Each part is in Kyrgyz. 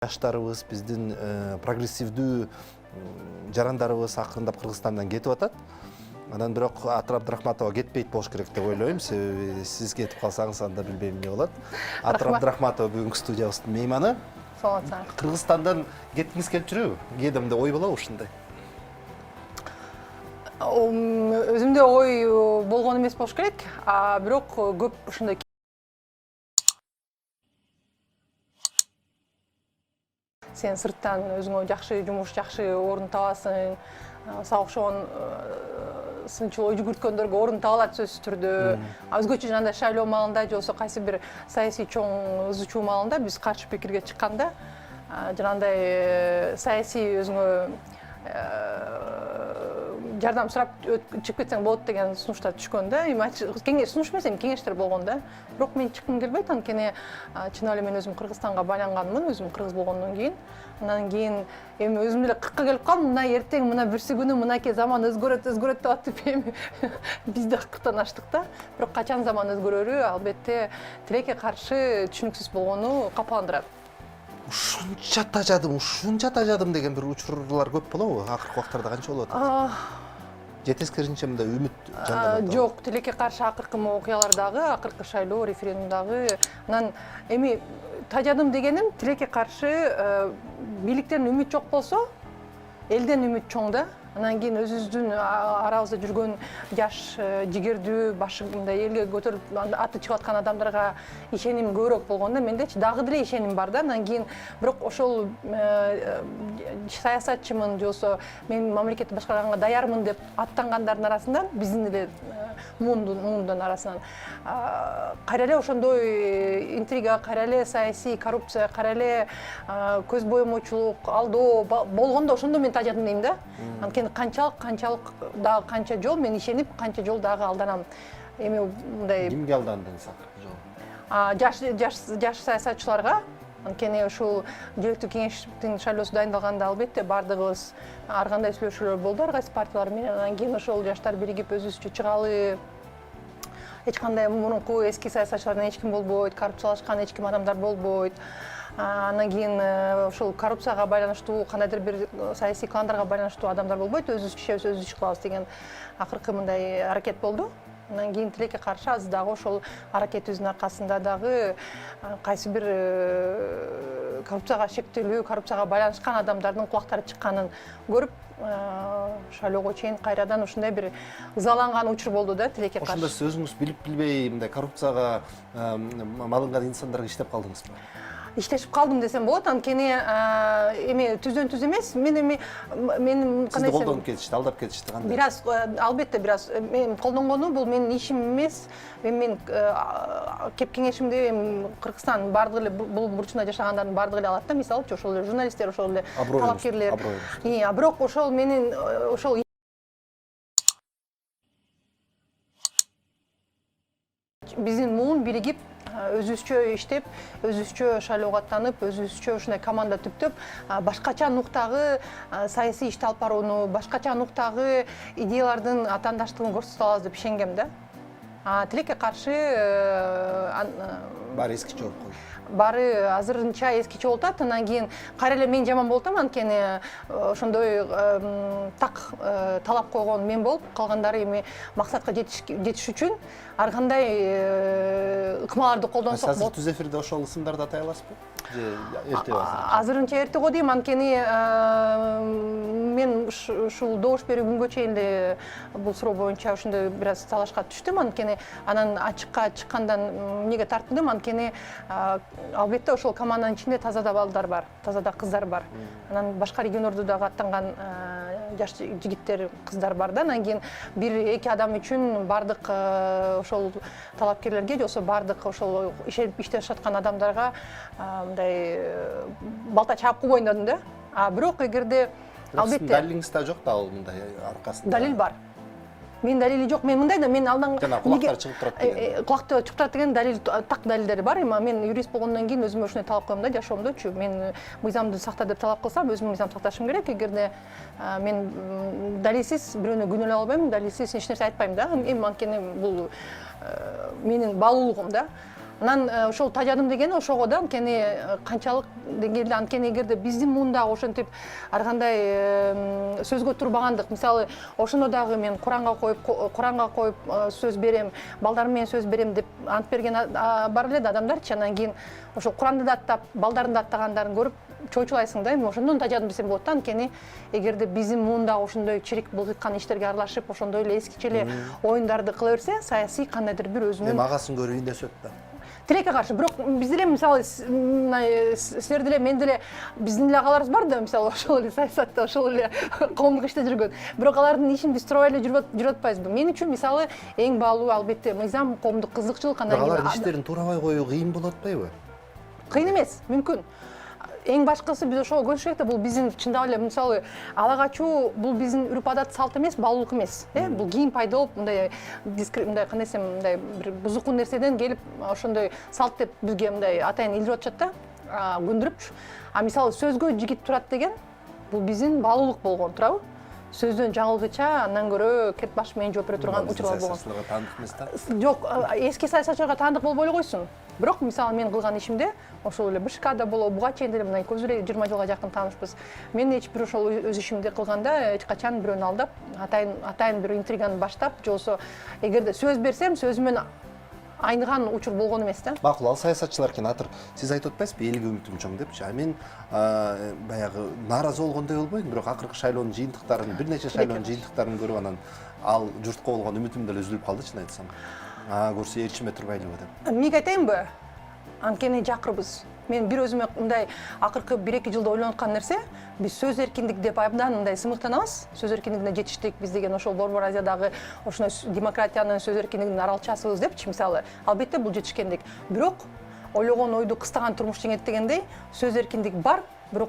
Жаштарыбыз, биздин прогрессивдүү жарандарыбыз акырындап Кыргызстандан кетип атат. Анан бирок Атыр Абдрахматова кетпейт болуш керек деп ойлойм. Себеби сиз кетип калсаңыз анда билбейм эмне болот. Атыр Абдрахматова бүгүнкү студиябыздын мейманы. Саламатсыздар. Кыргызстандан кеткиңиз келип жүрөбү? Кээдемде ой болобу ушундай? Өзүмдө ой болгон эмес болуш керек, бирок көп ушундай сен сырттан өзүңө жакшы жумуш, жакшы орун табасың, сага окшогон сынчыл ой жүгүрткөндөргө орун табылат сөзсүз түрдө. Өзгөчө жанагындай шайлоо маалында же болбосо кайсы бир саясий чоң ызы чуу маалында биз каршы пикирге чыкканда, жанагындай саясий өзүңө жардам сурап чыгып кетсең болот деген сунуштар түшкөн да. Кеңеш сунуш эмес, кеңештер болгон да. Бирок мен чыккым келбейт, анткени чын эле мен өзүм Кыргызстанга байланганмын, өзүм кыргыз болгондон кийин. Андан кийин эми өзүм эле 40ка келип калдым, мына эртең, мына бүрсү күнү мынакей заман өзгөрөт деп атып эми биз да 40тан аштык да. Бирок качан заман өзгөрөрү албетте тилекке каршы түшүнүксүз болгону капаландырат. Ушунча тажадым деген бир учурлар көп болобу? Акыркы убактарда канча болуп атат? Жетескеринче мындай үмүт жанданат. Жок, тилекке каршы акыркы окуялардагы, акыркы шайлоо, референдумдагы, анан эми тажадым дегеним тилекке каршы бийликтен үмүт жок болсо, элден үмүт чоң да. Анан кийин өзүбүздүн арабызда жүргөн жаш, жигердүү, башы мындай элге көтөрүп аты чыгып аткан адамдарга ишеним көбүрөөк болгондо, мендечи дагы деле ишеним бар да. Анан кийин бирок ошол саясатчымын же болбосо мен мамлекетти башкарганга даярмын деп аттангандардын арасынан, биздин эле муунун арасынан кайра эле ошондой интрига, кайра эле саясий коррупция, кайра эле көз боемочулук, алдоо болгондо ошондо мен тажадым дейм да. Анткени канчалык дагы канча жол мен ишенип, канча жол дагы алданам. Эми мындай Кимге алдандыңыз акыркы жол? Жаш саясатчыларга. Анткени ушул директүү кеңештин шайлоосу дайындалганда албетте бардыгыбыз ар кандай сүйлөшүүлөр болду ар кайсы партиялар менен. Анан кийин ошол жаштар биригип өзүбүзчө чыгалы, эч кандай мурунку эски саясатчылардан эч ким болбойт, коррупциялашкан эч ким адамдар болбойт. Анан кийин ошол коррупцияга байланыштуу кандайдыр бир саясий кландарга байланыштуу адамдар болбойт, өзүбүз ишебиз, өзүбүз иш кылабыз деген акыркы мындай аракет болду. Анан кийин тилекке каршы азыр дагы ошол аракетибиздин аркасында дагы кайсы бир коррупцияга шектелүү, коррупцияга байланышкан адамдардын кулактары чыкканын көрүп, шайлоого чейин кайрадан ушундай бир ызаланган учур болду да тилекке каршы. Ошондо сиз өзүңүз билип билбей мындай коррупцияга малынган инсандарга иштеп калдыңызбы? Иштешип калдым десем болот, анткени эми түздөн түз эмес. Мен кандай колдонуп кетишти, алдап кетишти кандай? Бираз албетте бираз мен колдонгону бул менин ишим эмес. Мен кеп кеңешимди Кыргызстан бардыгы эле бул бурчунда жашагандардын бардыгы эле алат да. Мисалычы ошол эле журналисттер, ошол эле талапкерлер. Бирок ошол менин ошол биздин муун биригип өзүбүзчө иштеп, өзүбүзчө шайлоого аттанып, өзүбүзчө ушундай команда түптөп, башкача нуктагы саясий ишти алып барууну, башкача нуктагы идеялардын атаандаштыгын көрсөтө алабыз деп ишенгем да. Тилекке каршы баары эскиче болуп калды. Баары азырынча эскиче болуп атат. Андан кийин кайра эле мен жаман болуп атам, анткени ошондой так талап койгон мен болуп, калгандары эми максатка жетиш үчүн ар кандай ыкмаларды колдонсок болот. Азыр түз эфирде ошол ысымдарды атай аласызбы? Же эрте азыр? Азырынча эрте го дейм, анткени мен ушул добуш берүү күнгө чейин эле бул суроо боюнча ушундай бир аз талашка түштүм, анткени анан ачыкка чыккандан эмнеге тартындым, анткени албетте ошол команданын ичинде таза да балдар бар, таза да кыздар бар. Анан башка региондордо дагы аттанган жаш жигиттер, кыздар бар да. Анан кийин бир-эки адам үчүн бардык ошол талапкерлерге же болбосо бардык ошол иштеп жаткан адамдарга мындай балта чаап койбойн дедим да. Бирок эгерде албетте далилиңиз да жок да ал мындай аркасында. Далил бар. Мен далили жок. Мен мындай да, мен алдан кулактар чыгып турат деген. Кулакты чыгып турат деген далил, так далилдери бар. Эми мен юрист болгондон кийин өзүмө ушундай талап коем да, жашоомдочу. Мен мыйзамды сакта деп талап кылсам, өзүм мыйзам сакташым керек. Эгерде мен далилсиз бирөөнү күнөөлөй албайм, далилсиз эч нерсе айтпайм да. Эми анткени бул менин баалуулугум да. Анан ошол тажадым дегени ошого да анткени канчалык деңгээлде анткени эгерде биздин муунда ошентип ар кандай сөзгө турбагандык, мисалы ошондо дагы мен Куранга коюп сөз берем, балдарым менен сөз берем деп ант берген бар эле да адамдарчы. Анан кийин ошол Куранды да аттап, балдарын да аттагандарын көрүп чоочулайсың да. Эми ошондон тажадым десем болот да, анткени эгерде биздин муунда ошондой чирик булгыткан иштерге аралашып, ошондой эле эскиче эле оюндарды кыла берсе, саясий кандайдыр бир өзүнүн Эми агасын көрүп индесет да. Тилекке каршы. Бирок биз деле мисалы силер деле мен деле биздин эле агаларыбыз бар да, мисалы ошол эле саясатта, ошол эле коомдук иште жүргөн. Бирок алардын ишин биз туурабай эле жүрүп атпайбызбы? Мен үчүн мисалы эң баалуу албетте мыйзам, коомдук кызыкчылык, андан кийин Алардын иштерин туурабай коюу кыйын болуп атпайбы? кыйын эмес, мүмкүн. Эң башкысы биз ошого көрүш керек да, бул биздин чындап эле мисалы ала качуу бул биздин үрп адат салт эмес, баалуулук эмес. Бул кийин пайда болуп мындай мындай кандай десем, мындай бир бузуку нерседен келип ошондой салт деп бизге мындай атайын илдирип атышат да, көндүрүпчү. А мисалы сөзгө жигит турат деген бул биздин баалуулук болгон, туурабы? Сөздөн жаңылгыча андан көрө кет баш менен жооп бере турган учурлар болгон. Саясатчыларга таандык эмес да? Жок, эски саясатчыларга таандык болбой эле койсун. Бирок мисалы мен кылган ишимде ошол эле БШКда болобу, буга чейин деле мына көз эле 20 жылга жакын таанышпыз. Мен эч бир ошол өз ишимди кылганда эч качан бирөөнү алдап, атайын бир интриганы баштап, же болбосо эгерде сөз берсем, сөзүмөн айныган учур болгон эмес да. Макул, ал саясатчылар экен, атыр сиз айтып атпайсызбы, элге үмүтүм чоң депчи. А мен баягы нааразы болгондой болбойм, бирок акыркы шайлоонун жыйынтыктарын, бир нече шайлоонун жыйынтыктарын көрүп анан ал журтка болгон үмүтүм деле үзүлүп калды, чын айтсам. Көрсө эрчиме турбайлыбы деп. Эмнеге айтайынбы? Анткени жакырбыз. Мен бир өзүмө мындай акыркы 1-2 жылда ойлонуп аткан нерсе, биз сөз эркиндик деп абдан мындай сымыктанабыз. Сөз эркиндигине жетиштик биз деген ошол Борбор Азиядагы ошоной демократиянын сөз эркиндигинин аралчасыбыз депчи, мисалы. Албетте бул жетишкендик. Бирок ойлогон ойду кыстаган турмуш жеңет дегендей, сөз эркиндик бар, бирок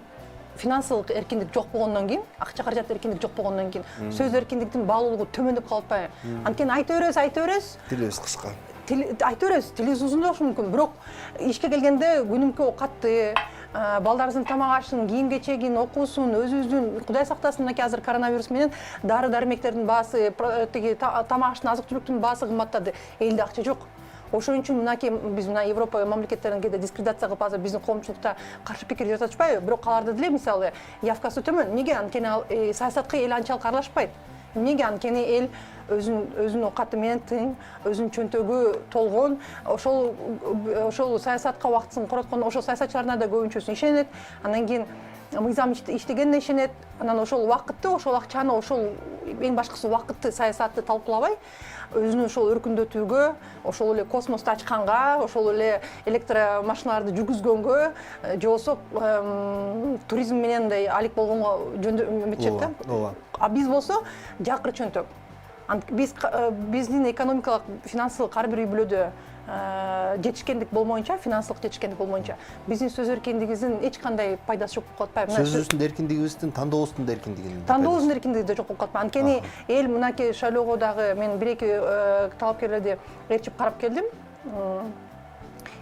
финансылык эркиндик жок болгондон кийин, акча каражат эркиндик жок болгондон кийин, сөз эркиндиктин баалуулугу төмөндөп калып атпайбы? Анткени айта беребиз. Тилибиз кыска. Айта беребиз, тилибиз узун болушу мүмкүн, бирок ишке келгенде күнүмкү оокатты, балдарыбыздын тамак ашын, кийим кечегин, окуусун, өзүбүздүн Кудай сактасын, мынакей азыр коронавирус менен дары дармектердин баасы, тиги тамак аштын, азык түлүктүн баасы кымбаттады. Элде акча жок. Ошон үчүн мынакей биз мына Европа мамлекеттерин кээде дискредитация кылып азыр биздин коомчулукта каршы пикир жасатышпайбы? Бирок аларда деле мисалы явкасы төмөн. Эмнеге? Анткени ал саясатка эл анчалык аралашпайт. Эмнеге? Анткени эл өзүнүн оокаты менен тың, өзүнүн чөнтөгү толгон, ошол саясатка убактысын короткондо ошол саясатчыларына да көбүнчөсү ишенет. Андан кийин мыйзам иштегенине ишенет. Анан ошол убакытты, ошол акчаны, ошол эң башкысы убакытты, саясатты талкуулабай, өзүнүн ошол өркүндөтүүгө, ошол эле космосту ачканга, ошол эле электромашиналарды жүргүзгөнгө, же болбосо туризм менен мындай алек болгонго үмүтчет да. А биз болсо жакыр чөнтөк. Биздин экономикалык, финансылык ар бир үй бүлөдө жетишкендик болмоюнча, финансылык жетишкендик болмоюнча, биздин сөз эркиндигибиздин эч кандай пайдасы жок болуп калат атпайбы? Сөзүбүздүн эркиндигибиздин, тандообуздун да эркиндигинин. Тандообуздун эркиндиги да жок болуп калат. Анткени эл мынакей шайлоого дагы мен 1-2 талапкерлерди ээрчип карап келдим.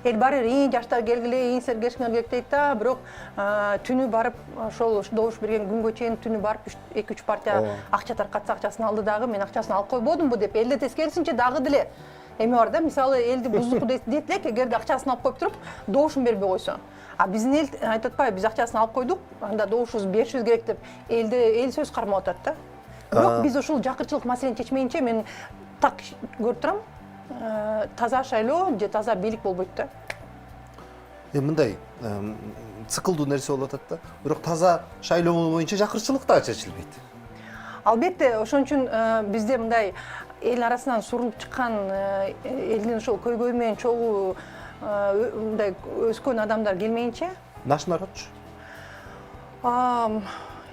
Эл баары эң жаштар келгиле, эң сергешиңер керек дейт да, бирок түнү барып ошол добуш берген күнгө чейин түнү барып 2-3 партия акча таркатса акчасын алды дагы, мен акчасын алып койбодумбу деп элде тескерисинче дагы деле эме бар да, мисалы элди буздуку дейт элек, эгерде акчасын алып коюп туруп, добушун бербей койсо. А биздин эл айтып атпайбы, биз акчасын алып койдук, анда добушубузду беришибиз керек деп эл сөз кармап атат да. Бирок биз ушул жакырчылык маселени чечмейинче мен так көрүп турам, таза шайлоо же таза бийлик болбойт да. Мындай цикылдуу нерсе болуп атат да. Бирок таза шайлоо боюнча жакырчылык да чечилбейт. Албетте, ошон үчүн бизде мындай эл арасынан сурулуп чыккан, элдин ошол көйгөй менен чогуу мындай өскөн адамдар келмейинче. Нашнародчу.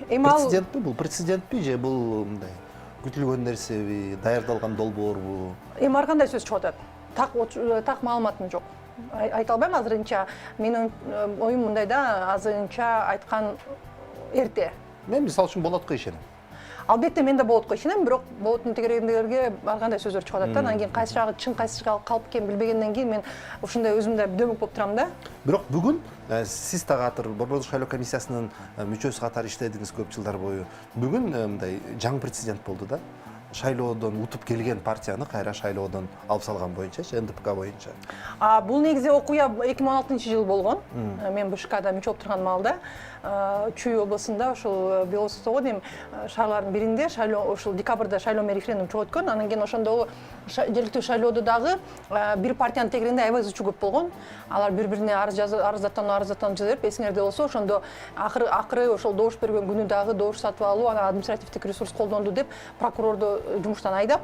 Эми ал Президентпи бул, президентпи же бул мындай күтүлгөн нерсеби, даярдалган долбоорбу? Эми ар кандай сөз чыгып атат. Так маалыматым жок. Айта албайм азырынча. Менин оюм мындай да, азырынча айткан эрте. Мен мисалы үчүн болот го ишенем. Албетте мен да болот го ишенем, бирок болоттун тегерегиндегилерге ар кандай сөздөр чыгып атат да. Анан кийин кайсы жагы чын, кайсы жагы калп экенин билбегенден кийин мен ушундай өзүмдө дөмөк болуп турам да. Бирок бүгүн сиз дагы Борбордук шайлоо комиссиясынын мүчөсү катары иштедиңиз көп жылдар бою. Бүгүн мындай жаңы президент болду да. шайлоодон утуп келген партияны кайра шайлоодон алып салган боюнчачы, НДПК боюнча. Бул негизи окуя 2016-жылы болгон. Мен БШКда мүчө болуп турган маалда Чүй областында ошол Белостого дейм шаарлардын биринде шайлоо ошол декабрда шайлоо менен референдум чыгып өткөн. Анан кийин ошондогу жергиликтүү шайлоодо дагы бир партиянын тегеринде аябай ызы чуу көп болгон. Алар бири-бирине арыздатанып жазып, эсиңерде болсо ошондо акыры ошол добуш берген күнү дагы добуш сатып алуу, анан административдик ресурс колдонду деп прокурорду жумуштан айдап,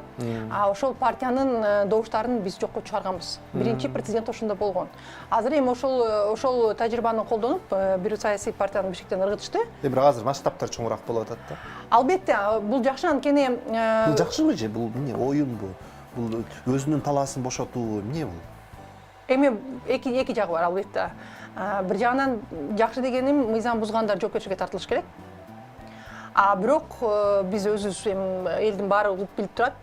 ошол партиянын добуштарын биз жокко чыгарганбыз. Биринчи прецедент ошондо болгон. Азыр эми ошол тажрыйбаны колдонуп, бир саясий партияны бишиктен ыргытышты. Бирок азыр масштабтар чоңураак болуп атат да. Албетте, бул жакшы, анткени Бул жакшыбы же? Бул эмне оюнбу? Бул өзүнүн талаасын бошотуу эмне бул? Эми эки жагы бар албетте. Бир жагынан жакшы дегеним мыйзам бузгандар жоопкерчиликке тартылыш керек. Бирок биз өзүбүз элдин баары угуп билип турат,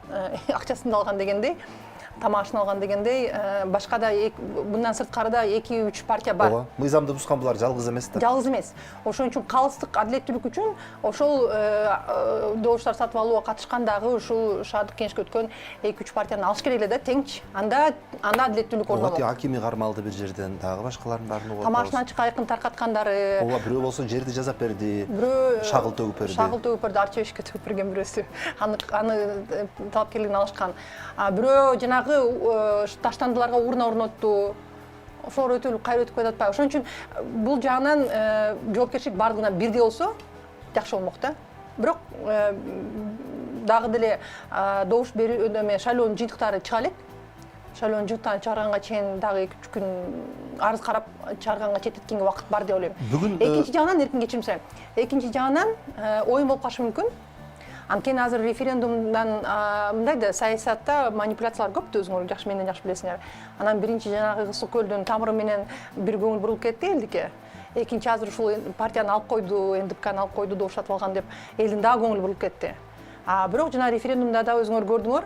акчасын алган дегендей, тамашын алган дегендей, башка да мындан сырткары да 2-3 партия бар. Ооба, мыйзамды бузган булар жалгыз эмес да. Жалгыз эмес. Ошон үчүн калыстык адилеттүүлүк үчүн ошол добуштар сатып алууга катышкан дагы ушул шаардык кеңешке өткөн 2-3 партияны алыш керек эле да, теңчи. Анда адилеттүүлүк орнолот. Акими кармалды бир жерден, дагы башкалардын баарын угуп. Тамашынан чыкайкын таркаткандары. Ооба, бирөө болсо жерди жазап берди. Бирөө шагыл төгүп берди. Шагыл төгүп берди, арчебешке төгүп берген бирөөсү. Аны талапкерлигин алышкан. Бирөө жанагы таштандыларга урна орнотту. Ошол өтөлүп кайра өтүп кетип атпайбы. Ошон үчүн бул жагынан жоопкерчилик бардыгына бирдей болсо жакшы болмок да. Бирок дагы деле добуш берүү шайлоонун жыйынтыктары чыга элек. Шайлоонун жыйынтыктарын чыгарганга чейин дагы 2-3 күн арыз карап чыгарганга четтеткенге убакыт бар деп ойлойм. Экинчи жагынан эркин кечирим сурайм. Экинчи жагынан оюн болуп калышы мүмкүн. Анткени азыр референдумдан мындай да саясатта манипуляциялар көп, өзүңөр жакшы менден жакшы билесиңер. Анан биринчи жанагы Ысык көлдүн тамыры менен бир көңүл бурулуп кетти элдикке. Экинчи азыр ушул партияны алып койду, НДПКны алып койду, добуш сатып алган деп элдин дагы көңүлү бурулуп кетти. Бирок жана референдумда да өзүңөр көрдүңөр,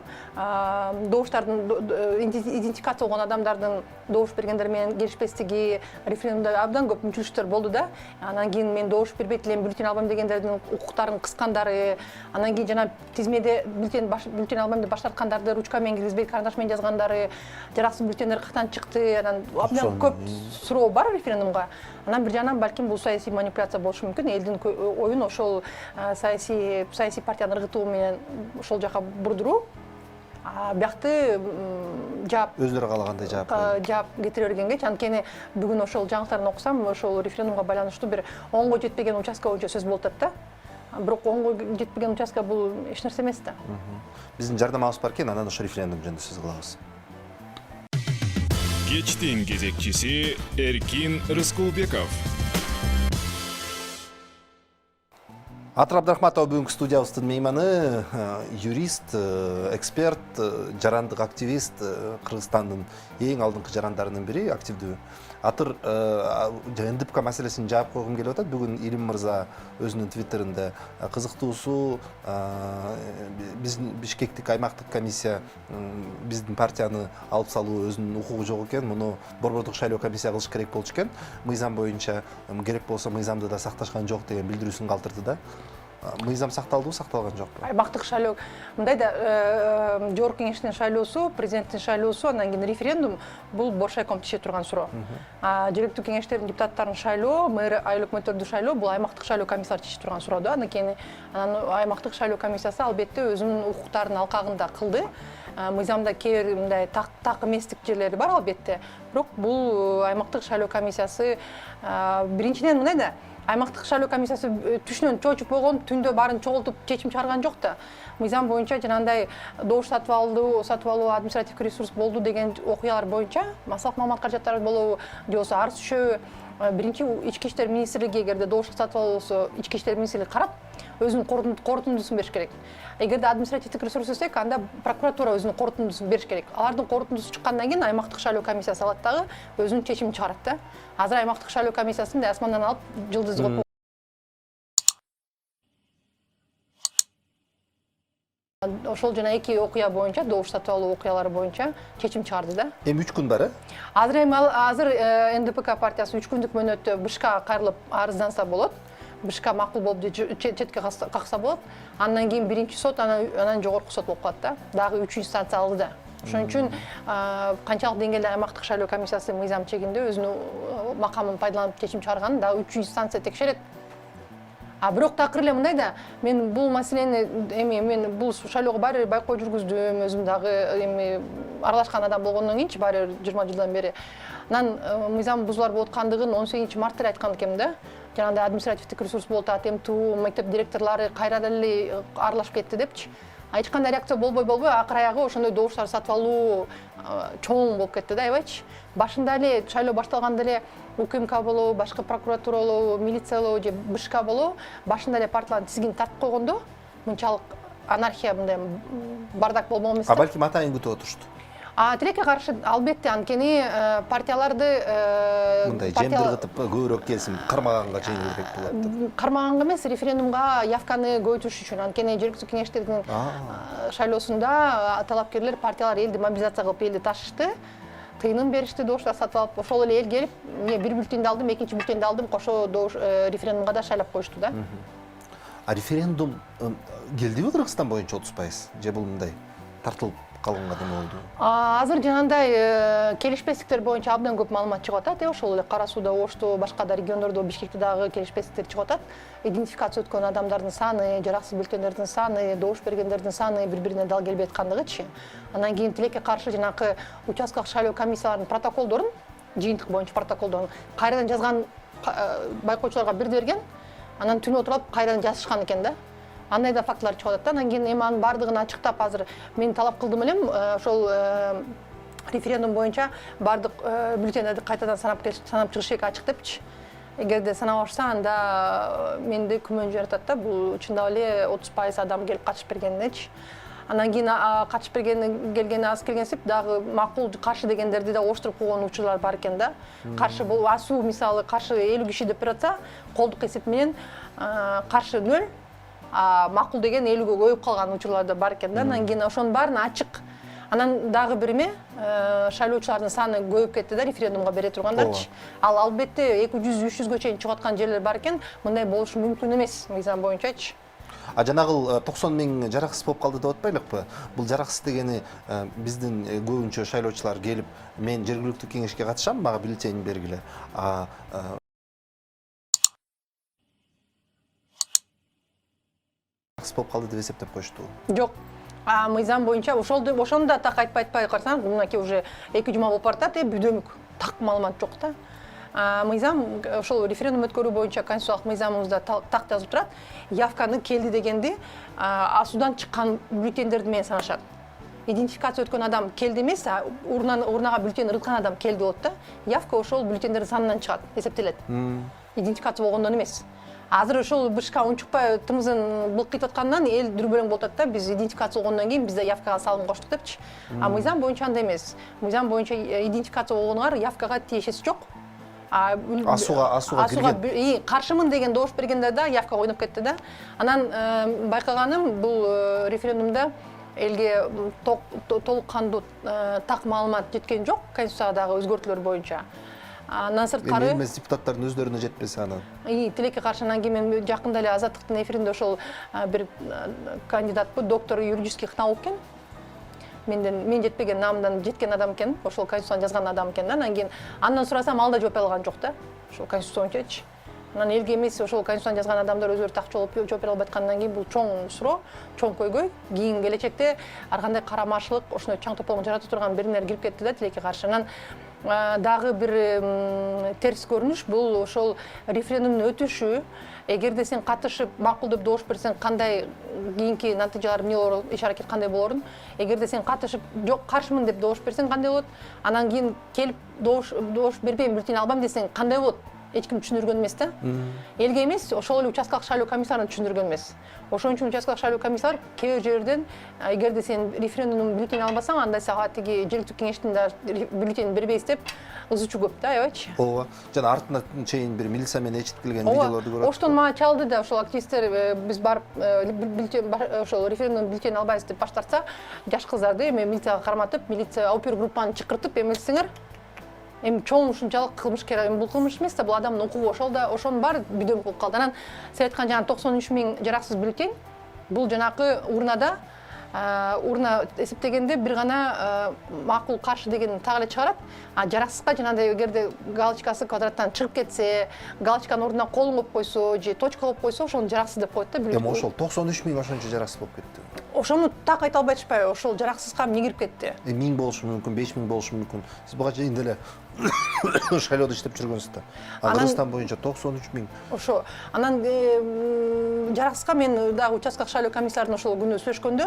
добуштардын идентификация болгон адамдардын добуш бергендер менен келишпестиги референдумда абдан көп мүмкүнчүлүктөр болду да. Анан кийин мен добуш бербейт элем, бюллетень албайм дегендердин укуктарын кыскандары, анан кийин жана тизмеде бюллетень албайм деп баш тарткандарды ручка менен киргизбей карандаш менен жазгандары, жараксыз бюллетендер каяктан чыкты, анан абдан көп суроо бар референдумга. Анан бир жагынан балким бул саясий манипуляция болушу мүмкүн. Элдин оюн ошол саясий партияны ыргытуу менен ошол жака бурдуруу. Биякты жаап өздөрү каалагандай жаап кетире бергенге, анткени бүгүн ошол жаңылыктарын окусам, ошол референдумга байланыштуу бир 10го жетпеген участка боюнча сөз болуп атат да. Бирок 10го жетпеген участка бул эч нерсе эмес да. Биздин жардамыбыз бар экен, анан ошо референдум жөнүндө сөз кылабыз. Кечтин кезекчиси Эркин Рыскулбеков. Атыр Абдрахматов бүгүнкү студиябыздын мейманы, юрист, эксперт, жарандык активист, Кыргызстандын эң алдыңкы жарандарынын бири, активдүү. Атыр НДПК маселесин жаап койгум келип атат. Бүгүн Илим мырза өзүнүн твиттеринде кызыктуусу биздин Бишкектик аймактык комиссия биздин партияны алып салуу өзүнүн укугу жок экен, муну борбордук шайлоо комиссия кылыш керек болчу экен. Мыйзам боюнча керек болсо мыйзамды да сакташкан жок деген билдирүүсүн калтырды да. Мыйзам сакталдыбы, сакталган жокпу? Аймактык шайлоо мындай да жогорку кеңештин шайлоосу, президенттин шайлоосу, анан кийин референдум бул Боршайком тише турган суроо. Жергиликтүү кеңештердин депутаттарын шайлоо, мэр айыл өкмөттөрдү шайлоо бул аймактык шайлоо комиссиялары тише турган суроо да. Анан кийин аймактык шайлоо комиссиясы албетте өзүнүн укуктарынын алкагында кылды. Мыйзамда кээ бир мындай так эместик жерлери бар албетте. Бирок бул аймактык шайлоо комиссиясы биринчиден мындай да аймактык шайлоо комиссиясы түшүнөн чочуп койгон, түндө баарын чогултуп чечим чыгарган жок да. Мыйзам боюнча жанагындай добуш сатып алуу административдик ресурс болду деген окуялар боюнча массалык маалымат каражаттары болобу, же болбосо арыз түшөбү, биринчи ички иштер министрлиги эгерде добуш сатып алуу болсо, ички иштер министрлиги карап өзүнүн корутундусун бериш керек. Эгерде административдик ресурс десек, анда прокуратура өзүнүн корутундусун бериш керек. Алардын корутундусу чыккандан кийин аймактык шайлоо комиссиясы алат дагы өзүнүн чечимин чыгарат да. Азыр аймактык шайлоо комиссиясын асмандан алып жылдызды коюп ошол жана эки окуя боюнча, добуш сатып алуу окуялары боюнча чечим чыгарды да. Эми 3 күн бар, Азыр НДПК партиясы 3 күндүк мөөнөттө БШКга кайрылып арызданса болот. бышка макул болуп четке какса болот. Андан кийин биринчи сот, анан жогорку сот болуп калат да. Дагы 3-чү инстанция алды да. Ошон үчүн канчалык деңгээлде аймактык шайлоо комиссиясы мыйзам чегинде өзүнүн макамын пайдаланып чечим чыгарганын дагы 3-чү инстанция текшерет. Бирок такыр эле мындай да, мен бул маселени мен бул шайлоого баары байкоо жүргүздүм, өзүм дагы аралашкан адам болгондон кийинчи баары 20 жылдан бери. Анан мыйзам бузуулар болуп аткандыгын 18 мартта эле айткан экенмин да. Жанагындай административдик ресурс болуп атат, МТУ, мектеп директорлору кайрадан эле аралашып кетти депчи. Эч кандай реакция болбой акыр аягы ошондой добуштар сатып алуу чоң болуп кетти да, аябайчы. Башында эле шайлоо башталганда эле УКМК болобу, башкы прокуратура болобу, милиция болобу же БШК болобу, башында эле партиялардын тизигин тартып койгондо мынчалык анархия, мындай бардак болмок эмес. Балким атайын күтүп отурушту. Тилекке каршы албетте, анткени партияларды мындай жемдиргитип көбүрөөк келсин кармаганга жеңилирээк болот. Кармаганга эмес, референдумга явканы көбөйтүш үчүн. Анткени жергиликтүү кеңештердин шайлоосунда талапкерлер, партиялар элди мобилизация кылып элди ташышты. Тыйынын беришти, добуштар сатып алып, ошол эле эл келип, бир бюллетенди алдым, экинчи бюллетенди алдым, кошо референдумга да шайлап коюшту да. Референдум келдиби Кыргызстан боюнча 30%? Же бул мындай тартылып калганга деме болду? Азыр жанагындай келишпестиктер боюнча абдан көп маалымат чыгып атат. Ошол эле Кара Сууда, Ошто, башка да региондордо, Бишкекте дагы келишпестиктер чыгып атат. Идентификация өткөн адамдардын саны, жараксыз бюллетендердин саны, добуш бергендердин саны бири-бирине дал келбей аткандыгычы. Андан кийин тилекке каршы жанагы участкалык шайлоо комиссияларынын протоколдорун, жыйынтык боюнча протоколдорун кайрадан жазган байкоочуларга бирди берген. Анан түнү отуруп кайрадан жазышкан экен да. Андай да фактылар чыгып атат да. Андан кийин анын баардыгын ачыктап азыр мен талап кылдым элем, ошол референдум боюнча баардык бюллетендерди кайтадан санап чыгыш керек ачык депчи. Эгерде санабашса, анда менде күмөн жаратат да, бул чындап эле 30% адам келип катышып бергенинечи. Андан кийин катышып келгени аз келгенсип, дагы макул каршы дегендерди да оштуруп койгон учурлар бар экен да. Каршы бул АСУ мисалы каршы 50 киши деп бератса, колдук эсеп менен каршы 0, макул деген 50-гө көйүп калган учурлар да бар экен да. Андан кийин ошонун баарын ачык. Анан дагы бириме шайлоочулардын саны көбөйүп кетти да, референдумга бере тургандарчы. Ал албетте 200-300гө чейин чыгып аткан жерлер бар экен, мындай болушу мүмкүн эмес мыйзам боюнчачы. Жанагыл 90 миң жараксыз болуп калды деп атпайлыкпы? Бул жараксыз дегени биздин көбүнчө шайлоочулар келип, мен жергиликтүү кеңешке катышам, мага бюллетень бергиле. Жараксыз болуп калды деп эсептеп коюшту. Жок. Мыйзам боюнча ошону да так айтпай карасаң, мынакей уже 2 жума болуп бартат, бүдөмүк. Так маалымат жок да. Мыйзам ошол референдум өткөрүү боюнча конституциялык мыйзамыбызда так жазылып турат. Явканы келди дегенди АСУдан чыккан бюллетендерди менен санашат. Идентификация өткөн адам келди эмес, урнага бюллетень ырыткан адам келди болот да. Явка ошол бюллетендердин санынан чыгат, эсептелет. Идентификация болгондон эмес. Азыр ошол БШК унчукпай тымызын былкытып аткандан эл дүрбөлөң болуп атат да, биз идентификация болгондон кийин бизде явкага салым коштук депчи. Мыйзам боюнча андай эмес. Мыйзам боюнча идентификация болгондор явкага тиешеси жок. Асуга кирген. Каршымын деген добуш бергенде да явка ойноп кетти да. Анан байкаганым бул референдумда элге толук кандуу так маалымат жеткен жок конституциядагы өзгөртүүлөр боюнча. Андан сырткары эмес депутаттардын өздөрүнө жетпесе анан. Тилекке каршы анан кийин мен жакында эле Азаттыктын эфиринде ошол бир кандидатпы, доктор юридических наук экен. Мен жетпеген намдан жеткен адам экен, ошол конституцияны жазган адам экен да. Анан кийин андан сурасам, ал да жооп бере алган жок да. Ошол конституциячы. Анан элге эмес, ошол конституцияны жазган адамдар өздөрү так жооп бере албай аткандан кийин бул чоң суроо, чоң көйгөй. Кийин келечекте ар кандай карамашылык, ошондой чаң тополоң жарата турган бир нерсе кирип кетти да тилекке каршы. Анан дагы бир терс көрүнүш бул ошол референдумдун өтүшү. Эгерде сен катышып макул деп добуш берсең, кандай кийинки натыйжалар эмне болор, иш-аракет кандай болорун? Эгерде сен катышып жок каршымын деп добуш берсең, кандай болот? Анан кийин келип добуш бербейм, бюллетень албайм десең, кандай болот? Эч ким түшүндүргөн эмес да. Элге эмес, ошол эле участкалык шайлоо комиссияларын түшүндүргөн эмес. Ошон үчүн участкалык шайлоо комиссиялар кээ бир жерден эгерде сен референдумдун бюллетень албасаң, анда сага тиги жергиликтүү кеңештин да бюллетень бербейбиз деп ызычуу көп да, аябайчы. Ооба. Жана артына чейин бир милиция менен эчиткилген видеолорду көрөт. Оштон мага чалды да, ошол активисттер биз барып ошол референдум бюллетень албайбыз деп баш тартса, жаш кыздарды эми милицияга карматып, милиция опергруппаны чакыртып, эмилсиңер эми чоң ушунчалык кылмышкер, эми бул кылмыш эмес да, бул адамдын укугу, ошол да ошонун баары бүдөм кылып калды. Анан сиз айткан жана 93 000 жараксыз бюллетень, бул жанакы урнада урна эсептегенде бир гана макул каршы деген так эле чыгарат. А жараксызга жанагындай эгерде галочкасы квадраттан чыгып кетсе, галочканын ордуна колун коюп койсо же точка коюп койсо, ошону жараксыз деп коет да. Эми ошол 93 000 ошончо жараксыз болуп кетти. Ошону так айта албай атышпайбы? Ошол жараксызга эмне кирип кетти? 1000 болушу мүмкүн, 5000 болушу мүмкүн. Сиз буга чейин деле шайлоодо иштеп жүргөнсүз да. Кыргызстан боюнча 93 000. Ошо. Анан жараксызга мен дагы участкалык шайлоо комиссияларына ошол күнү сүйлөшкөндө,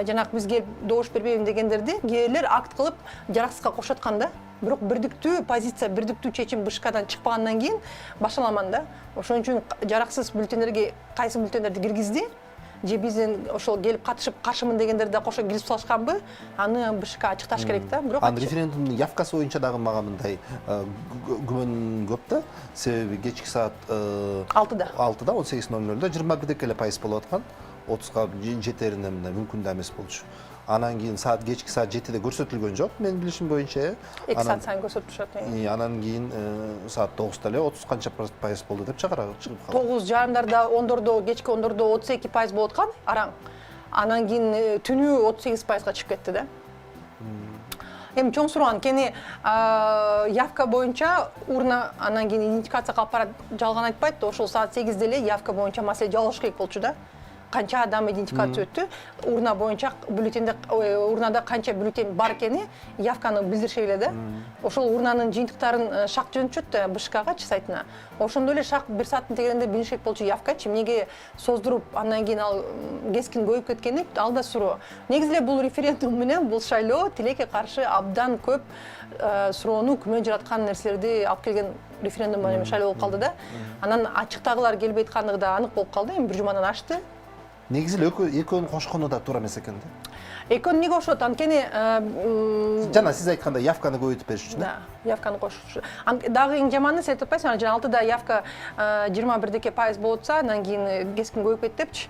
жанагы бизге добуш бербейм дегендерди кээрлер акт кылып жараксызга кошоткан да. Бирок бирдиктүү позиция, бирдиктүү чечим БШКдан чыкпагандан кийин башаламан да. Ошон үчүн жараксыз бюллетендерге кайсы бюллетендерди киргизди? Же бизден ошол келип катышып каршымын дегендерди да кошо киргизип салышканбы? Аны БШК ачыкташ керек да. Бирок референдумдун явкасы боюнча дагы мага мындай күмөн көп да. Себеби кечки саат 6-да 18:00 21 эле пайыз болуп аткан. 30га жетерине мүмкүн да эмес болчу. Анан кийин кечки саат 7-де көрсөтүлгөн жок, менин билишим боюнча. 2 саат сайын көрсөтүп турушат. Анан кийин саат 9-да эле 30 канча пайыз болду деп чыгып калды. 9:30 10-дордо, кечки 10-дордо 32% болуп аткан, араң. Анан кийин түнү 38%га чыгып кетти да. Эми чоң суроо анткени явка боюнча урна анан кийин идентификация кылып барат, жалган айтпайт, ошол саат 8-де эле явка боюнча маселе жабылыш керек болчу да. Канча адам идентификация өттү, урна боюнча бюллетенде урнада канча бюллетень бар экени явканы билдириши эле да. Ошол урнанын жыйынтыктарын шак жөнөтүшөт да БШКгачы сайтына. Ошондо эле шак 1 сааттын тегеринде билиш керек болчу явкачы, эмнеге создуруп андан кийин ал кескин көйүп кеткени ал да суроо. Негизи эле бул референдум менен бул шайлоо тилекке каршы абдан көп суроону күмөн жараткан нерселерди алып келген референдум менен шайлоо болуп калды да. Анан ачыктагылар келбей аткандыгы да анык болуп калды. Эми бир жумадан ашты. Негизи эле экөөнүн кошкону да туура эмес экен да. Экөө эмнеге кошот? Анткени жана сиз айткандай явканы көбөйтүп бериш үчүн. Да, явканы кошуш. Дагы эң жаманы сиз айтып атпайсызбы, жана 6-да явка 21% болуп атса, андан кийин кескин көйүп кетти депчи.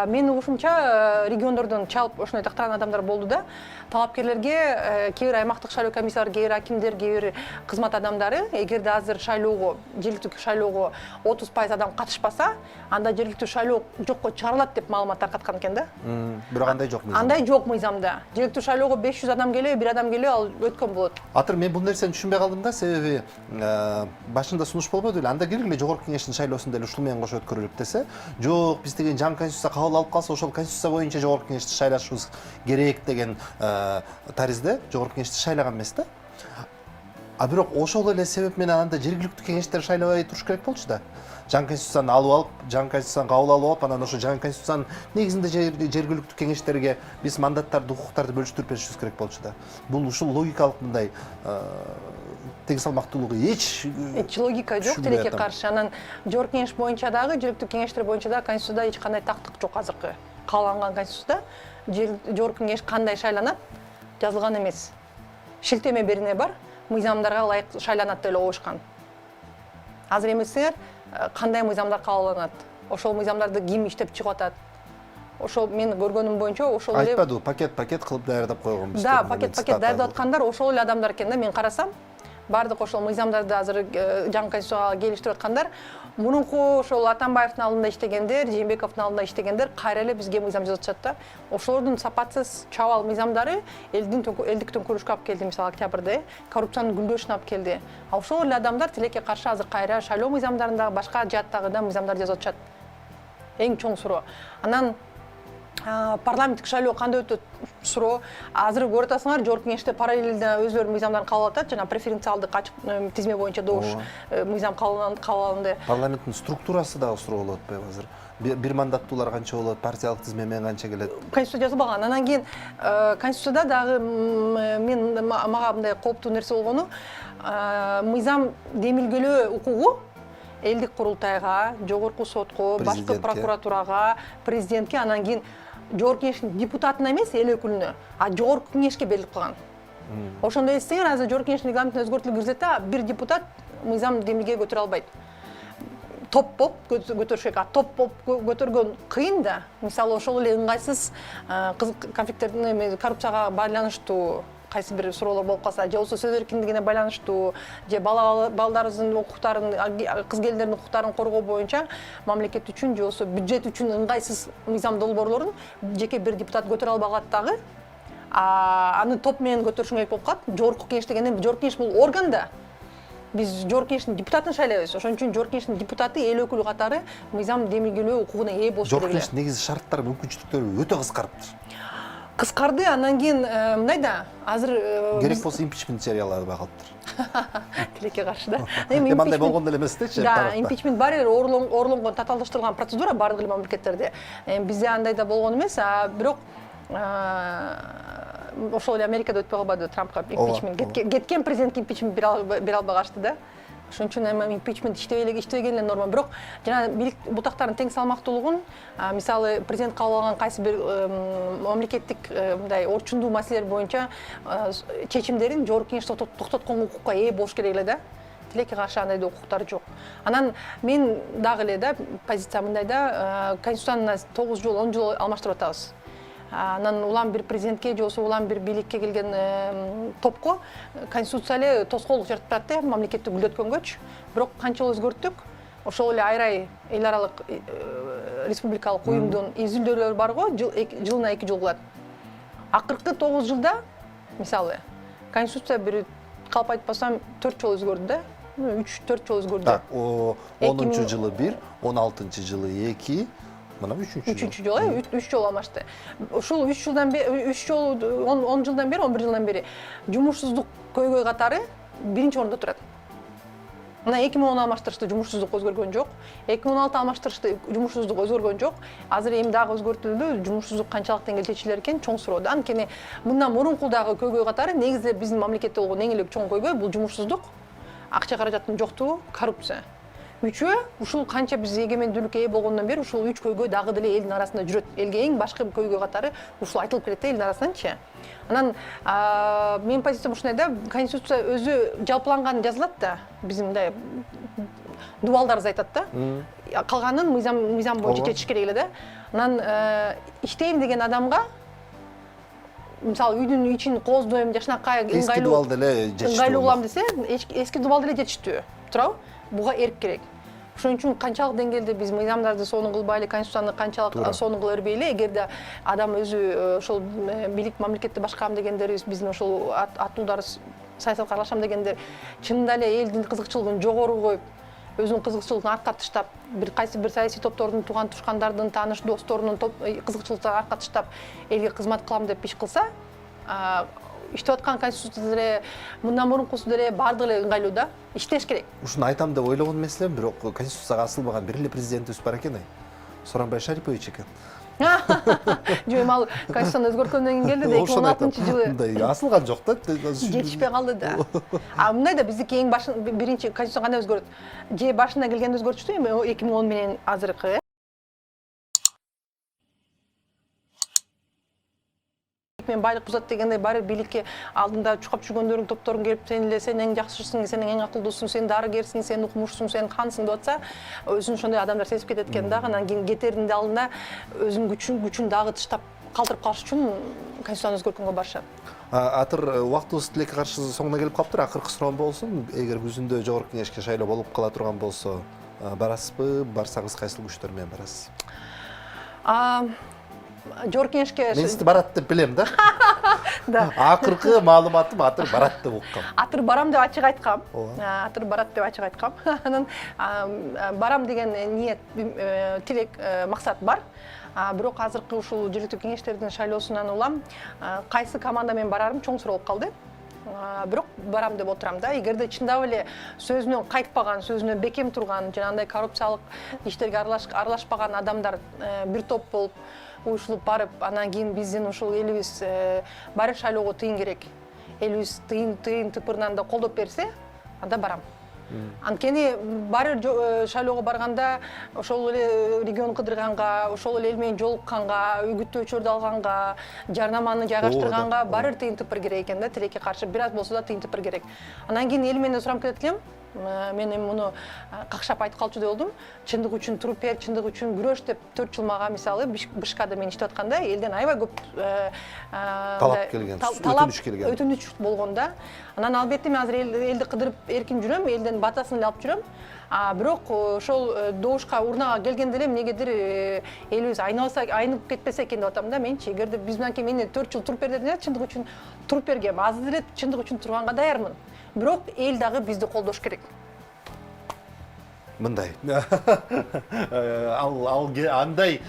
Менин угушумча региондордон чалып ошондой тактаган адамдар болду да. Талапкерлерге кээ бир аймактык шайлоо комиссиялары, кээ бир акимдер, кээ бир кызмат адамдары эгерде азыр шайлоого, жергиликтүү шайлоого 30% адам катышпаса, анда жергиликтүү шайлоо жокко чыгарылат деп маалымат таркаткан экен да. Бирок андай жок мыйзамда. Андай жок мыйзамда. Жергиликтүү шайлоого 500 адам келе, 1 адам келе, ал өткөн болот. Атыр мен бул нерсени түшүнбөй калдым да, себеби башында сунуш болбоду эле. Анда киргиле жогорку кеңештин шайлоосунда эле ушул менен кошо өткөрүлүп десе, жок, биз деген жаңы конституция кабыл алып калса, ошол конституция боюнча жогорку кеңешти шайлашыбыз керек деген таризде жогорку кеңешти шайлаган эмес да. Бирок ошол эле себеп менен анда жергиликтүү кеңештер шайлабай туруш керек болчу да. Жаңы конституцияны алып алып, жаңы конституцияны кабыл алып, анан ошо жаңы конституциянын негизинде жергиликтүү кеңештерге биз мандаттарды, укуктарды бөлүштүрүп беришибиз керек болчу да. Бул ушул логикалык мындай тең салмактуулугу эч логика жок тилекке каршы. Анан жогорку кеңеш боюнча дагы, жергиликтүү кеңештер боюнча да конституцияда эч кандай тактык жок азыркы. Кааланган конституцияда жогорку кеңеш кандай шайланат жазылган эмес. Шилтеме берине бар, мыйзамдарга ылайык шайланат деп эле коюшкан. Азыр эмесеңер кандай мыйзамдар кабылданат, ошол мыйзамдарды ким иштеп чыгып атат, ошол мен көргөнүм боюнча ошол эле айтпадыбы, пакет кылып даярдап койгонбуз. Да, пакет даярдап аткандар ошол эле адамдар экен да. Мен карасам, бардык ошол мыйзамдарды азыр жаңы конституцияга келиштирип аткандар, мурунку ошол Атамбаевдин алдында иштегендер, Жээнбековдун алдында иштегендер кайра эле бизге мыйзам жазып атышат да. Ошолордун сапатсыз чабал мыйзамдары элдик төңкөрүшкө алып келди, мисалы октябрда, коррупциянын гүлдөшүнө алып келди. Ошол эле адамдар тилекке каршы азыр кайра шайлоо мыйзамдарында, башка жааттагы да мыйзамдар жазып атышат. Эң чоң суроо. Анан парламенттик шайлоо кандай өтөт суроо. Азыр көрүп атасыңар, жогорку кеңеште параллельно өзлөрүнүн мыйзамдарын кабыл атат, жана преференциалдык ачык тизме боюнча добуш мыйзам кабыл алынды. Парламенттин структурасы дагы суроо болуп атпайбы азыр? Бир мандаттуулар канча болот, партиялык тизме менен канча келет? Конституция жазылбаган. Анан кийин конституцияда дагы мага мындай кооптуу нерсе болгону, мыйзам демилгелөө укугу элдик курултайга, жогорку сотко, башкы прокуратурага, президентке, анан кийин жогорку кеңештин депутатына эмес, эл өкүлүнө, жогорку кеңешке берилип калган. Ошондо эстеңер, азыр жогорку кеңештин регламентине өзгөртүүлөр киргизет, бир депутат мыйзам демилге көтөрө албайт. Топ болуп көтөрүш керек. Топ болуп көтөргөн кыйын да. Мисалы ошол эле ыңгайсыз конфликттердин, коррупцияга байланыштуу кайсы бир суроолор болуп калса, же болбосо сөз эркиндигине байланыштуу, же балдарыбыздын укуктарын, кыз келиндердин укуктарын коргоо боюнча мамлекет үчүн же болбосо бюджет үчүн ыңгайсыз мыйзам долбоорлорун жеке бир депутат көтөрө албагат дагы. Аны топ менен көтөрүшүң керек болуп калат. Жогорку кеңеш дегенде жогорку кеңеш бул орган да. Биз жогорку кеңештин депутатын шайлайбыз. Ошон үчүн жогорку кеңештин депутаты эл өкүлү катары мыйзам демилгелөө укугуна ээ болуш керек. Жогорку кеңештин негизи шарттары, мүмкүнчүлүктөрү өтө кыскарыптыр. Кыскарды, андан кийин мындай да, азыр Керек болсо импичмент жарыяланбай калыптыр. Тилекке каршы да. Мындай болгон эле эмес дечи. Да, импичмент бар эле, орлонгон, татаалдаштырылган процедура бардык эле мамлекеттерде. Бизде андай да болгон эмес, бирок ошол эле Америкада өтпөй калбады Трампка импичмент. Кеткен президентке импичмент бере албай калышты да. Ошон үчүн эми импичмент иштебеген эле норма. Бирок жана бийлик бутактарынын тең салмактуулугун, мисалы президент кабыл алган кайсы бир мамлекеттик мындай орчундуу маселелер боюнча чечимдерин жогорку кеңеш токтоткон укукка ээ болуш керек эле да. Тилекке каршы андай да укуктары жок. Анан мен дагы эле да позиция мындай да, Конституцияны 9 жыл, 10 жыл алмаштырып атабыз. Анан улам бир президентке же болбосо улам бир бийликке келген топко Конституция эле тоскоолдук жаратып турат да, мамлекетти гүлдөткөнгөчү. Бирок канча өзгөрттүк, ошол эле айрай эл аралык республикалык уюмдун изилдөөлөрү бар го, жылына 2 жыл кылат. Акыркы 9 жылда мисалы Конституция бир калп айтпасам 4 жолу өзгөрдү да. 3-4 жолу өзгөрдү. Так, 10-жылы 1, 16-жылы 2, мына 3-чү жолу 3 жолу алмашты. Ушул 3 жылдан бери, 3 жолу 10 жылдан бери, 11 жылдан бери жумушсуздук көйгөй катары биринчи орунда турат. Мына 2010 алмаштырышты жумушсуздук өзгөргөн жок. 2016 алмаштырышты жумушсуздук өзгөргөн жок. Азыр эми дагы өзгөртүлдү. Жумушсуздук канчалык деңгээлде чечилер экен чоң суроо да. Анткени мындан мурунку дагы көйгөй катары негизи биздин мамлекетте болгон эң эле чоң көйгөй бул жумушсуздук, акча каражаттын жоктугу, коррупция. Үчөө ушул канча биз эгемендүүлүккө ээ болгондон бери ушул 3 көйгөй дагы деле элдин арасында жүрөт. Элге эң башкы көйгөй катары ушул айтылып келет да элдин арасынанчы. Анан менин позициям ушундай да, Конституция өзү жалпыланган жазылат да, биздин мындай дубалдарыбыз айтат да. Калганын мыйзам боюнча чечиш керек эле да. Анан иштейм деген адамга мисалы үйдүн ичин кооздойм, жашынакай эски дубал деле жетиштүү. Ыңгайлуу улам десе, эски дубал деле жетиштүү. Туурабы? Буга эрк керек. Ошон үчүн канчалык деңгээлде биз мыйзамдарды сонун кылбайлы, Конституцияны канчалык сонун кыла бербейли, эгерде адам өзү ошол бийлик мамлекетти башкарам дегендер, биздин ошол аттуулдар саясатка аралашам дегендер чынында эле элдин кызыкчылыгын жогору коюп, өзүнүн кызыкчылыгын артка таштап, кайсы бир саясий топтордун, туган тушкандардын, тааныш досторунун кызыкчылыктарын артка таштап, элге кызмат кылам деп иш кылса, иштеп аткан Конституция деле мындан мурункусу деле баардыгы эле ыңгайлуу да. Иштеш керек. Ушуну айтам деп ойлогон эмес элем, бирок Конституцияга асылбаган бир эле президентибиз бар экен. Сооронбай Шарипович экен. Жөн ал Конституцияны өзгөрткөндөн кийин келди да 2016-жылы. Мындай асылган жок да. Жетишпей калды да. Мындай да биздики эң биринчи Конституция кандай өзгөрөт? Же башына келгенде өзгөртүштү, эми 2010 менен азыркы. Мен байлык бузат дегендей баары бийликке алдында чукап жүргөндөрүн топторун келип сен эң жакшысың, сен эң акылдуусуң, сен дарыгерсиң, сен укмушсуң, сен хансың деп атса, өзүн ошондой адамдар сезип кетет экен да. Анан кийин кетердин алдында өзүнүн күчүн дагы тыштап калтырып калыш үчүн Конституцияны өзгөрткөнгө барышат. Атыр убактыбыз тилекке каршы соңуна келип калыптыр. Акыркы суроом болсун, эгер күзүндө жогорку кеңешке шайлоо болуп кала турган болсо, барасызбы? Барсаңыз кайсыл күчтөр менен барасыз? Жогорку кеңешке мен сизди барат деп билем да. Да. Акыркы маалыматым Атыр барат деп уккам. Атыр барам деп ачык айткам. Атыр барат деп ачык айткам. Анан барам деген ниет, тилек, максат бар. Бирок азыркы ушул жергиликтүү кеңештердин шайлоосунан улам кайсы команда менен барарым чоң суроо болуп калды. Бирок барам деп отурам да. Эгерде чындап эле сөзүнөн кайтпаган, сөзүнө бекем турган, жанагындай коррупциялык иштерге аралашпаган адамдар бир топ болуп уюшулуп барып, анан кийин биздин ушул элибиз баары шайлоого тыйын керек. Элибиз тыйын тыпырынан да колдоп берсе, анда барам. Анткени баары шайлоого барганда ошол эле регион кыдырганга, ошол эле эл менен жолукканга, үгүттөөчүлөрдү алганга, жарнаманы жайгаштырганга баары тыйын тыпыр керек экен да, тилекке каршы бир аз болсо да тыйын тыпыр керек. Анан кийин эл менен сурам кетет элем, Мен эми муну какшап айтып калчу деп болдум. Чындык үчүн туруп бер, чындык үчүн күрөш деп 4 жыл мага мисалы Бишкада мен иштеп атканда элден аябай көп талап келген, өтүнүч келген. Өтүнүч болгонда. Анан албетте мен азыр элди кыдырып эркин жүрөм, элден батасын эле алып жүрөм. Бирок ошол добушка урнага келгенде эле эмнегедир элибиз айнып кетпесе экен деп атам да менчи. Эгерде биз менен кийин мени 4 жыл туруп бер дедиңер, чындык үчүн туруп бергем. Азыр эле чындык үчүн турганга даярмын. Бирок эл дагы бизди колдош керек. Мындай. Андай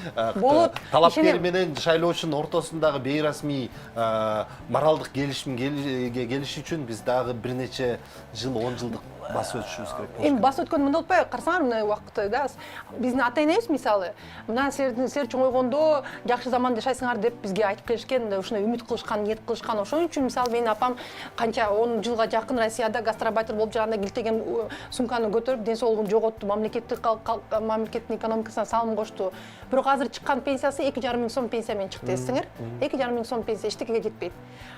талапкер менен шайлоочунун ортосундагы бейрасмий моралдык келиш үчүн биз дагы бир нече жыл, 10 жылдык басып өтүшүбүз керек. Эми басып өткөн мындай болуп атпайбы? Карасаңар мына убакытта да биздин ата-энебиз мисалы мына сер чоңойгондо жакшы заманда жашайсыңар деп бизге айтып келишкен, ушуна үмүт кылышкан, ниет кылышкан. Ошон үчүн мисалы менин апам канча 10 жылга жакын Россияда гастарбайтер болуп жүргөндө килтеген сумканы көтөрүп ден соолугун жоготту, мамлекеттин экономикасына салым кошту. Бирок азыр чыккан пенсиясы 2,5 миң сом пенсия менен чыкты, эсиңер? 2,5 миң сом пенсия эчтекеге жетпейт.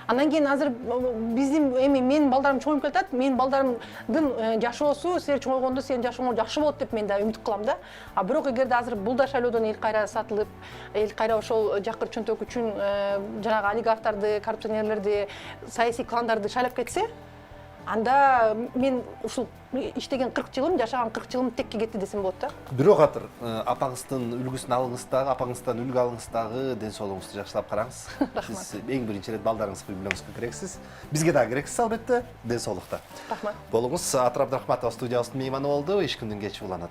Андан кийин азыр биздин эми менин балдарым чоңоюп келатат, менин балдарымдын жашоосу сер чоңойгондо сенин жашооң жакшы болот деп мен да үмүт кылам да. Бирок эгерде азыр бул да шайлоодон эл кайра сатылып, эл кайра ошол жакыр чөнтөк үчүн жанагы олигархтарды, коррупционерлерди, саясий кландарды шайлап кетсе, анда мен ушул иштеген 40 жылым, жашаган 40 жылым текке кетти десем болот да. Бирок апаңыздын үлгүсүн алыңыз дагы, апаңыздан үлгү алыңыз дагы, ден соолугуңузду жакшылап караңыз. Сиз эң биринчи ирет балдарыңызга, үй-бүлөңүзгө керексиз. Бизге дагы керексиз албетте, ден соолукта. Рахмат. Болуңуз. Атыр Абдрахматова студиябыздын мейманы болду. Эч кимдин кечи уланат.